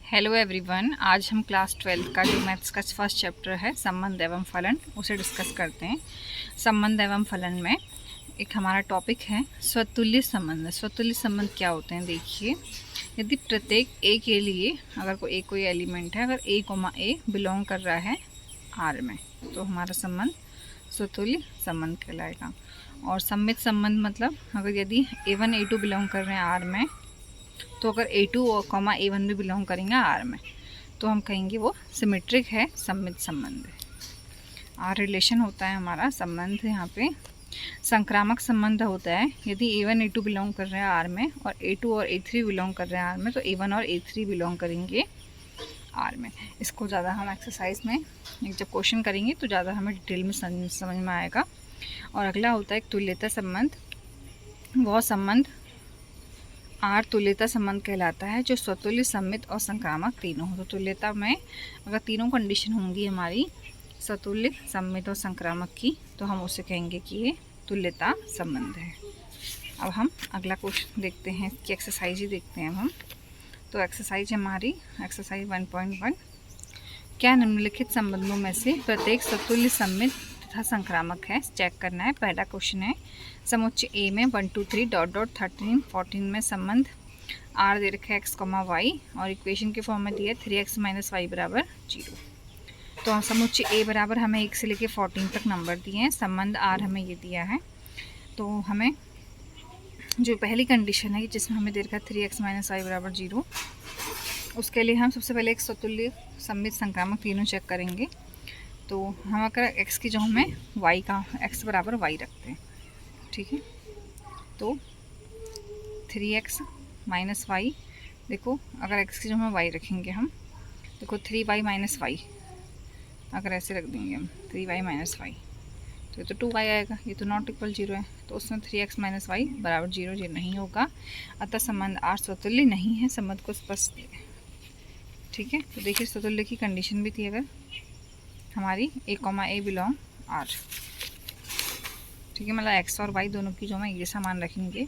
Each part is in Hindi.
हेलो एवरीवन, आज हम क्लास 12 का जो मैथ्स का फर्स्ट चैप्टर है संबंध एवं फलन उसे डिस्कस करते हैं। संबंध एवं फलन में एक हमारा टॉपिक है स्वतुल्य संबंध। स्वतुल्य संबंध क्या होते हैं? देखिए, यदि प्रत्येक ए के लिए अगर कोई एलिमेंट है, अगर ए कोमा ए बिलोंग कर रहा है आर में, तो हमारा संबंध स्वतुल्य संबंध कहलाएगा। और सम्मित संबंध मतलब अगर यदि A1 A2 बिलोंग कर रहे हैं आर में, तो अगर A2 और कॉमा A1 भी बिलोंग करेंगे आर में, तो हम कहेंगे वो सिमेट्रिक है, सम्मित संबंध है। आर रिलेशन होता है हमारा संबंध। यहाँ पे संक्रामक संबंध होता है। यदि A1 A2 बिलोंग कर रहे हैं आर में और A2 और A3 बिलोंग कर रहे हैं आर में, तो A1 और A3 बिलोंग करेंगे आर में। इसको ज़्यादा हम एक्सरसाइज में जब क्वेश्चन करेंगे तो ज़्यादा हमें डिटेल में समझ में आएगा। और अगला होता है एक तुल्यता संबंध। वह संबंध आर तुल्यता संबंध कहलाता है जो स्वतुल्य, सम्मित और संक्रामक तीनों हो। तो तुल्यता में अगर तीनों कंडीशन होंगी हमारी स्वतुल्य, सम्मित और संक्रामक की, तो हम उसे कहेंगे कि ये तुल्यता संबंध है। अब हम अगला क्वेश्चन देखते हैं, इसकी एक्सरसाइज ही देखते हैं हम। तो एक्सरसाइज हमारी एक्सरसाइज 1.1, क्या निम्नलिखित संबंधों में से प्रत्येक स्वतुल्य, सम्मित तथा संक्रामक है? चेक करना है। पहला क्वेश्चन है, समुच्चय ए में 1 2 3 डॉट डॉट 13 14 में संबंध आर दे रखा है x, y और इक्वेशन के फॉर्म में दिया है 3x - y बराबर 0। तो समुच्चय ए बराबर हमें 1 से लेकर 14 तक नंबर दिए हैं, संबंध आर हमें ये दिया है। तो हमें जो पहली कंडीशन है जिसमें हमें दे रखा है 3x - y बराबर 0, उसके लिए हम सबसे पहले एक स्वतुल्य, सम्मित, संक्रामक तीनों चेक करेंगे। तो हम अगर x की जो हमें y का x बराबर y रखते हैं, ठीक है, तो 3x - y, देखो अगर x की जो हम y रखेंगे, हम देखो 3y - y, अगर ऐसे रख देंगे हम 3y - y, तो ये तो 2y आएगा, ये तो नॉट इक्वल 0 है, तो उसमें 3x - y बराबर 0 ये नहीं होगा, अतः संबंध आर स्वतुल्य नहीं है। संबंध को स्पष्ट, ठीक है। तो देखिए स्वतुल्य की कंडीशन भी थी, अगर हमारी a, A बिलोंग आर, ठीक है, मतलब x और y दोनों की जो हम ये समान रखेंगे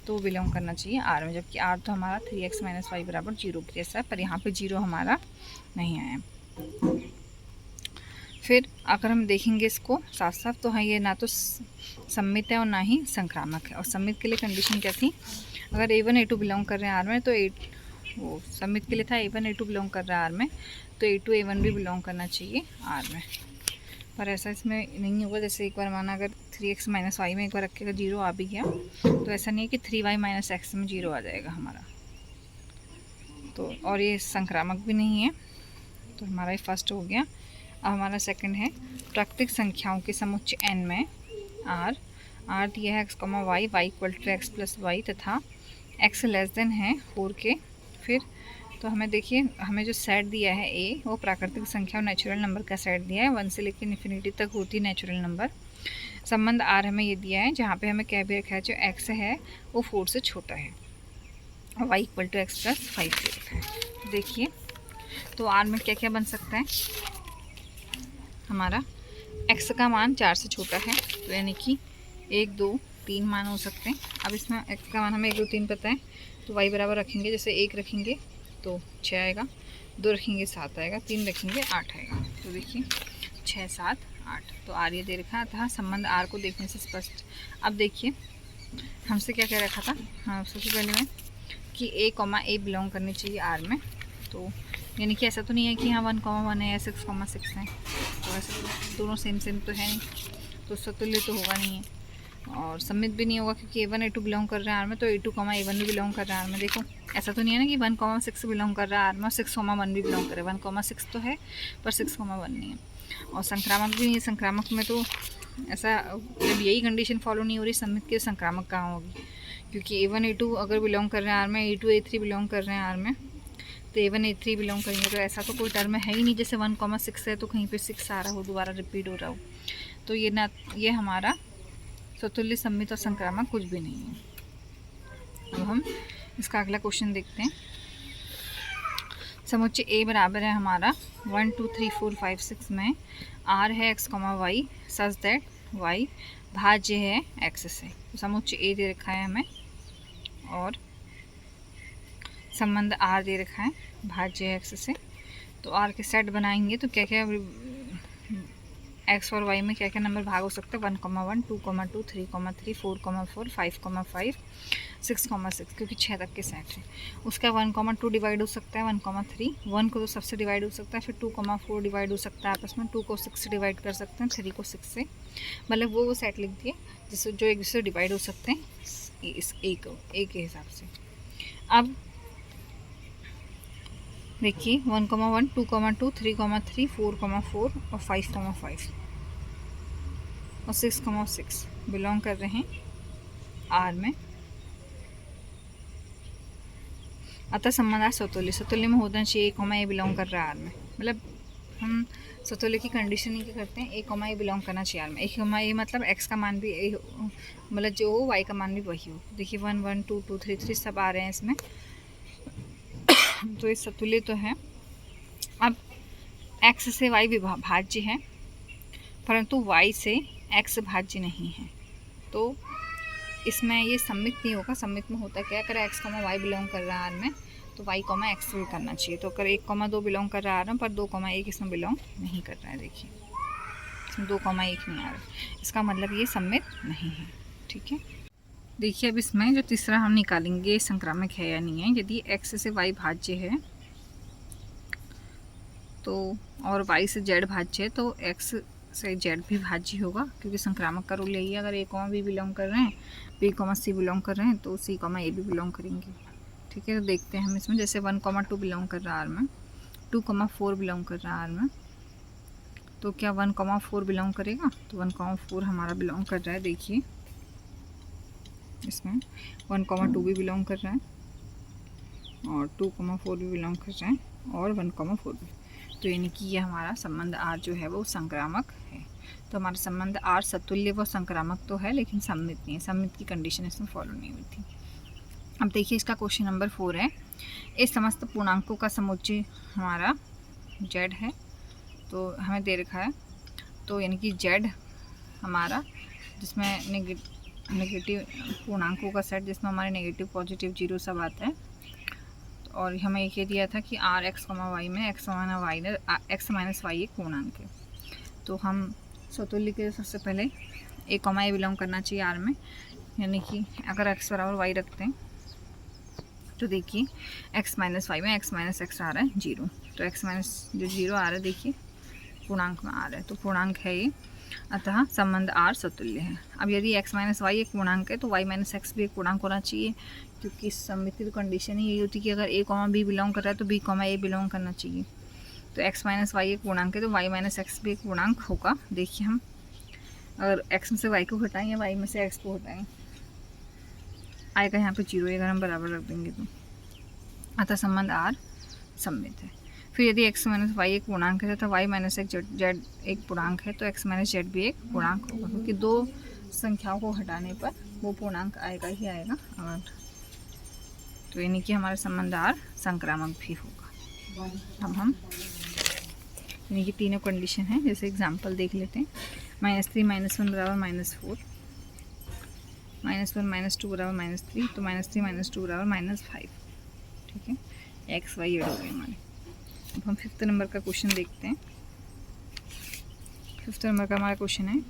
तो वो बिलोंग करना चाहिए आर में, जबकि आर तो हमारा 3x - y बराबर 0 की जैसा है, पर यहाँ पे 0 हमारा नहीं आया। फिर अगर हम देखेंगे इसको साफ साफ, तो हाँ, ये ना तो सम्मित है और ना ही संक्रामक है। और सम्मित के लिए कंडीशन क्या थी? अगर A1 A2 बिलोंग कर रहे हैं आर में, तो वो सम्मित के लिए था A1 A2 बिलोंग कर रहा है आर में, तो A2 A1 भी बिलोंग करना चाहिए आर में। पर ऐसा इसमें नहीं होगा। जैसे एक बार माना अगर 3x - y में एक बार रखेगा 0 आ भी गया, तो ऐसा नहीं है कि 3y - x में 0 आ जाएगा हमारा। तो और ये संक्रामक भी नहीं है, तो हमारा ये फर्स्ट हो गया। अब हमारा सेकंड है, प्राकृतिक संख्याओं के समुच्चय n में आर दिया है x, y equal to x + y तथा x लेस देन है 4 के। फिर तो हमें देखिए, हमें जो सेट दिया है ए, वो प्राकृतिक संख्या और नेचुरल नंबर का सेट दिया है, 1 से लेकर इन्फिनिटी तक होती है नेचुरल नंबर। संबंध आर हमें ये दिया है, जहाँ पे हमें क्या भी रखा है, जो x है वो 4 से छोटा है, और y इक्वल टू x + 5 दे रखा है। देखिए, तो आर में क्या क्या बन सकता है? हमारा x का मान 4 से छोटा है, तो यानी कि 1 2 3 मान हो सकते हैं। अब इसमें x का मान हमें 1 2 3 पता है, तो y बराबर रखेंगे, जैसे 1 रखेंगे तो 6 आएगा, 2 रखेंगे 7 आएगा, 3 रखेंगे 8 आएगा। तो देखिए 6 7 8, तो आर ये दे रखा था। संबंध आर को देखने से स्पष्ट। अब देखिए हमसे क्या कह रखा था, हाँ, सबसे पहले में कि a, A बिलोंग करनी चाहिए आर में। तो यानी कि ऐसा तो नहीं है कि हाँ 1, 1 है या 6, 6 है, तो ऐसे तो दोनों सेम तो है नहीं, तो स्वतुल्य तो होगा नहीं है। और सम्मित भी नहीं होगा, क्योंकि A1 A2 बिलोंग कर रहे हैं आर में, तो A2, A1 भी बिलोंग कर रहा है आर में। देखो ऐसा तो नहीं है ना कि 1, 6 बिलोंग कर रहा है आर में और 6, 1 भी बिलोंग करे। 1, 6 तो है, पर 6, 1 नहीं है। और संक्रामक भी नहीं है। संक्रामक में तो ऐसा, जब यही कंडीशन फॉलो नहीं हो रही सम्मित के, संक्रामक कहाँ होगी? क्योंकि A1 A2 अगर बिलोंग कर रहे हैं आर में, A2 A3 बिलोंग कर रहे हैं आर में, तो A1 A3 बिलोंग करेंगे, तो ऐसा तो कोई टर्म है ही नहीं। जैसे 1, 6 है तो कहीं पे 6 आ रहा हो, दोबारा रिपीट हो रहा हो, तो ये ना, ये हमारा स्वतुल्य, सम्मित और संक्रामक कुछ भी नहीं है। अब हम इसका अगला क्वेश्चन देखते हैं। समुच्चय ए बराबर है हमारा 1 2 3 4 5 6 में आर है x, y such that y भाज्य है x से। तो समुच्चय ए दे रखा है हमें, और संबंध आर दे रखा है भाज्य एक्स से, तो आर के सेट बनाएंगे तो क्या क्या एक्स और वाई में क्या क्या नंबर भाग हो सकते हैं, 1,1, 2,2, 3,3, 4,4, 5,5, 6,6, क्योंकि 6 तक के सेट है। उसका 1,2 डिवाइड हो सकता है 1,3, 1 को तो सबसे डिवाइड हो सकता है, फिर 2,4 डिवाइड हो सकता है आपस में, 2 को 6 से डिवाइड कर सकते हैं, 3 को 6 से, मतलब वो सेट लिख दिए जिससे जो एक दूसरे डिवाइड हो सकते हैं इस एक के हिसाब से। अब देखिए 1,1, 2,2, 3,3, 4,4 और 5,5 और 6,6 बिलोंग कर रहे हैं आर में। अतः संबंध सतुल्य में होना चाहिए, ए बिलोंग कर रहा है आर में, मतलब हम सतुल्य की कंडीशन ही करते हैं, ए बिलोंग करना चाहिए आर में। ए मतलब एक्स का मान भी ए मतलब जो हो वाई का मान भी वही हो। देखिए 1, 1, 2, 2, 3, 3 सब आ रहे हैं इसमें तो ये सतुल्य तो है। अब एक्स से वाई भाज्य है परंतु वाई से एक्स भाज्य नहीं है, तो इसमें ये सम्मित नहीं होगा। सम्मित में होता क्या, अगर एक्स वाई बिलोंग कर रहा है आर में तो वाई एक्स भी करना चाहिए। तो अगर 1,2 बिलोंग कर रहा है आर में पर 2,1 इसमें बिलोंग नहीं कर रहा है, देखिए इसमें 2,1 नहीं आ रहा है, इसका मतलब ये सम्मित नहीं है। ठीक है, देखिए अब इसमें जो तीसरा हम निकालेंगे संक्रामक है या नहीं है। यदि एक्स से वाई भाज्य है तो और वाई से जेड भाज्य है तो एक्स से जेड भी भाज्य होगा, क्योंकि संक्रामक का रूल यही है। अगर ए बी बिलोंग कर रहे हैं, बी सी बिलोंग कर रहे हैं तो सी ए भी बिलोंग करेंगे। ठीक है, तो देखते हैं हम इसमें, जैसे 1,2 बिलोंग कर रहा है आर में, 2,4 बिलोंग कर रहा है आर में, तो क्या 1,4 बिलोंग करेगा, तो 1,4 हमारा बिलोंग कर रहा है। देखिए इसमें 1,2 भी बिलोंग कर रहा है और 2,4 भी बिलोंग कर रहा है और 1,4 भी, तो यानी कि ये हमारा संबंध आर जो है वो संक्रामक है। तो हमारा संबंध आर सतुल्य व संक्रामक तो है लेकिन सम्मित नहीं है, सम्मित की कंडीशन इसमें फॉलो नहीं हुई थी। अब देखिए इसका क्वेश्चन नंबर 4 है, इस समस्त पूर्णांकों का समुच्चय हमारा जेड है, तो हमें दे रखा है, तो यानी कि जेड हमारा जिसमें नेगेटिव पूर्णांकों का सेट जिसमें हमारे नेगेटिव पॉजिटिव जीरो सब आता है, और हमें ये दिया था कि आर एक्स वाई में एक्स माइनस वाई एक पूर्णांक है। तो हम सतुल्य के सबसे पहले ए बिलोंग करना चाहिए आर में, यानी कि अगर एक्स बराबर वाई रखते हैं तो देखिए एक्स माइनस वाई में एक्स माइनस एक्स आ रहा है जीरो, तो एक्स माइनस जो जीरो आ रहा है देखिए पूर्णांक में आ रहा है, तो पूर्णांक है ये, अतः संबंध आर सतुल्य है। अब यदि एक्स माइनस वाई एक पूर्णांक है तो वाई माइनस एक्स भी एक पूर्णांक होना चाहिए, क्योंकि सम्मित कंडीशन ही यही होती है कि अगर ए बी बिलोंग कर रहा है तो बी ए बिलोंग करना चाहिए। तो एक्स माइनस वाई एक पूर्णांक है तो वाई माइनस एक्स भी एक पूर्णांक होगा। देखिए हम अगर एक्स में से वाई को हटाएं या वाई में से एक्स को हटाएं, आएगा यहाँ पे जीरो, अगर हम बराबर रख देंगे तो, अतः संबंध आर सम्मित है। फिर यदि एक्स माइनस वाई एक पूर्णांक है तो वाई माइनस एक जेड एक पूर्णांक है, तो एक्स माइनस जेड भी एक पूर्णांक होगा, क्योंकि दो संख्याओं को हटाने पर वो पूर्णांक आएगा ही आएगा। और तो यानी कि हमारा संबंध आर संक्रामक भी होगा। अब हम यानी कि तीनों कंडीशन है, जैसे एग्जांपल देख लेते हैं। -3 -1 बराबर -4, -1 -2 बराबर -3, तो -3 -2 बराबर -5। ठीक है, एक्स वाई एड हो गए हमारे। अब हम 5th नंबर का क्वेश्चन देखते हैं। 5th नंबर का हमारा क्वेश्चन है,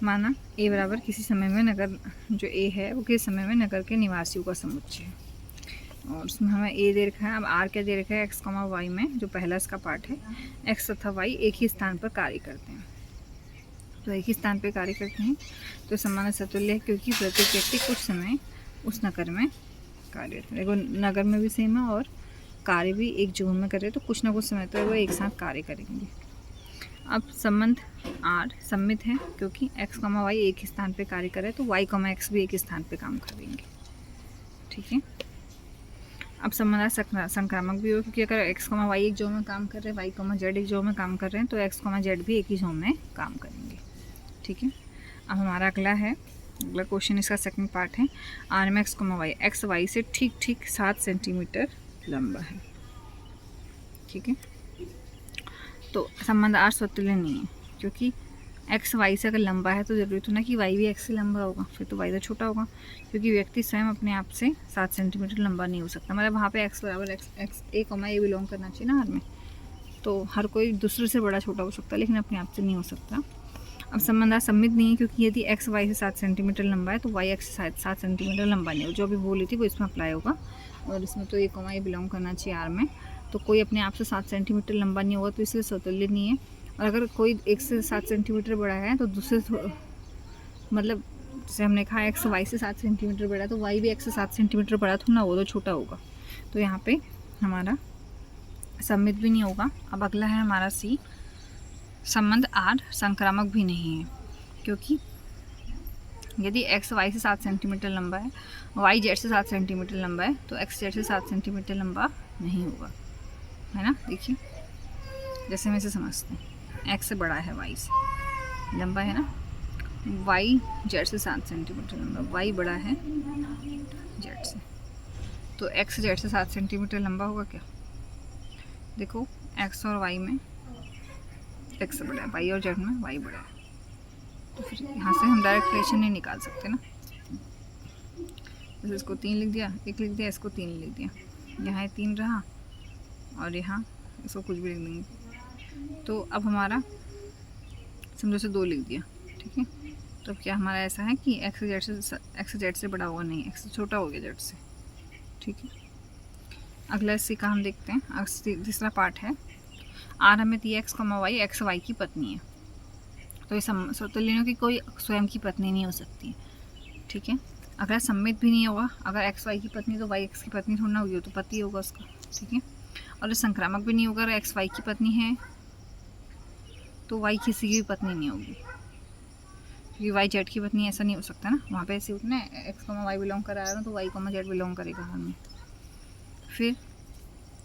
माना ए बराबर किसी समय में नगर, जो ए है वो किसी समय में नगर के निवासियों का समुच्चय है, और उसमें हमें ए दे रखा है। अब आर क्या दे रखा है, एक्स वाई में जो पहला इसका पार्ट है, एक्स तथा वाई एक ही स्थान पर कार्य करते हैं, तो एक ही स्थान पर कार्य करते हैं तो संबंध सतुल्य है, क्योंकि प्रत्येक व्यक्ति कुछ समय उस नगर में कार्य, देखो नगर में भी सेम है और कार्य भी एक जोन में करे, तो कुछ ना कुछ समय तो वो एक साथ कार्य करेंगे। अब संबंध आर सम्मित है, क्योंकि एक्स वाई एक ही स्थान पे कार्य करे तो वाई एक्स भी एक ही स्थान पे काम करेंगे। ठीक है, अब संबंध संक्रामक भी हो, क्योंकि अगर एक्स वाई एक जोन में काम कर रहे हैं, वाई जेड एक जोन में काम कर रहे हैं, तो एक्स जेड भी एक ही जोन में काम करेंगे। ठीक है, अब हमारा अगला क्वेश्चन, इसका सेकंड पार्ट है, आर में एक्स वाई से ठीक 7 सेंटीमीटर लंबा है। ठीक है, तो संबंध आर सतुल्य नहीं है, क्योंकि एक्स वाई से अगर लंबा है तो ज़रूरी तो ना कि वाई भी एक्स से लंबा होगा, फिर तो वाई तो छोटा होगा, क्योंकि व्यक्ति स्वयं अपने आप से 7 सेंटीमीटर लंबा नहीं हो सकता। मतलब वहाँ पे एक्स बराबर एक्स ए कॉमा ए बिलोंग करना चाहिए ना हर में, तो हर कोई दूसरे से बड़ा छोटा हो सकता है लेकिन अपने आप से नहीं हो सकता। अब संबंध सममित नहीं है, क्योंकि यदि एक्स वाई से 7 सेंटीमीटर लंबा है तो वाई एक्स से 7 सेंटीमीटर लंबा नहीं हो। जो अभी बोली थी वो इसमें अप्लाई होगा, और इसमें तो ए कॉमा ए बिलोंग करना चाहिए आर में, तो कोई अपने आप से 7 सेंटीमीटर लंबा नहीं होगा, तो इसलिए स्वतुल्य नहीं है। और अगर कोई एक से 7 सेंटीमीटर बड़ा है तो दूसरे मतलब जैसे हमने कहा एक्स वाई से 7 सेंटीमीटर बड़ा है तो वाई भी एक्स से 7 सेंटीमीटर बड़ा तो ना हो, तो छोटा होगा, तो यहाँ पे हमारा सममित भी नहीं होगा। अब अगला है हमारा सी, संबंध आर संक्रामक भी नहीं है, क्योंकि यदि एक्स वाई से 7 सेंटीमीटर लंबा है, वाई जेड से 7 सेंटीमीटर लंबा है, तो एक्स जेड से 7 सेंटीमीटर लंबा नहीं होगा, है ना। देखिए जैसे हम इसे समझते हैं, एक्स से बड़ा है वाई से, लंबा है ना, वाई जेड से 7 सेंटीमीटर लंबा, वाई बड़ा है जेड से, तो एक्स जेड से 7 सेंटीमीटर लंबा होगा क्या। देखो एक्स और वाई में एक्स बड़ा है, वाई और जेड में वाई बड़ा है, तो फिर यहाँ से हम डायरेक्ट रिलेशन नहीं निकाल सकते ना। जैसे इसको 3 लिख दिया, 1 लिख दिया, इसको 3 लिख दिया, यहाँ 3 रहा और यहाँ इसको कुछ भी लिख देंगे, तो अब हमारा समझो से 2 लिख दिया, ठीक है। तो अब क्या हमारा ऐसा है कि एक्स जेड से बड़ा होगा नहीं, एक्स से छोटा हो गया जेड से, ठीक है। अगला इसी का हम देखते हैं, तीसरा पार्ट है, आर हमें दी x comma y, x y की पत्नी है, तो ये स्वतुल्यों की कोई स्वयं की पत्नी नहीं हो सकती, ठीक है। अगर सम्मित भी नहीं होगा, अगर एक्स वाई की पत्नी तो वाई एक्स की पत्नी थोड़ा ना होगी, तो पति होगा उसका, ठीक है। और संक्रामक भी नहीं होगा, अगर एक्स वाई की पत्नी है तो वाई किसी की भी पत्नी नहीं होगी, क्योंकि वाई जेड की पत्नी ऐसा नहीं हो सकता ना, वहाँ पे ऐसे उठना है एक्स कॉमा वाई बिलोंग कर रहा है तो वाई कॉमा जेड बिलोंग करेगा हमें। फिर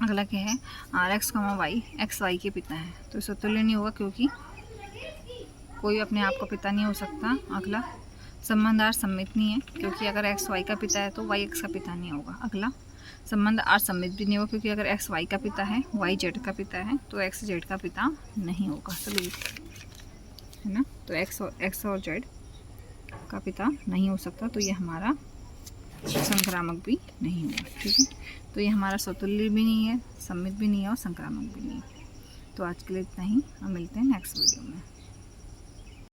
अगला क्या है, R x comma y x y के पिता है, तो स्वतुल्य नहीं होगा, क्योंकि कोई अपने आप का पिता नहीं हो सकता। अगला संबंध आर सम्मित नहीं है, क्योंकि अगर एक्स वाई का पिता है तो वाई एक्स का पिता नहीं होगा। अगला संबंध आर सम्मित भी नहीं होगा, क्योंकि अगर एक्स वाई का पिता है, वाई जेड का पिता है, तो एक्स जेड का पिता नहीं होगा, चलिए है ना। तो एक्स और जेड का पिता नहीं हो सकता, तो ये हमारा संक्रामक भी नहीं हुआ, ठीक है। तो ये हमारा स्वतुल्य भी नहीं है, सम्मित भी नहीं है और संक्रामक भी नहीं है। तो आज के लिए इतना ही, हम मिलते हैं नेक्स्ट वीडियो में।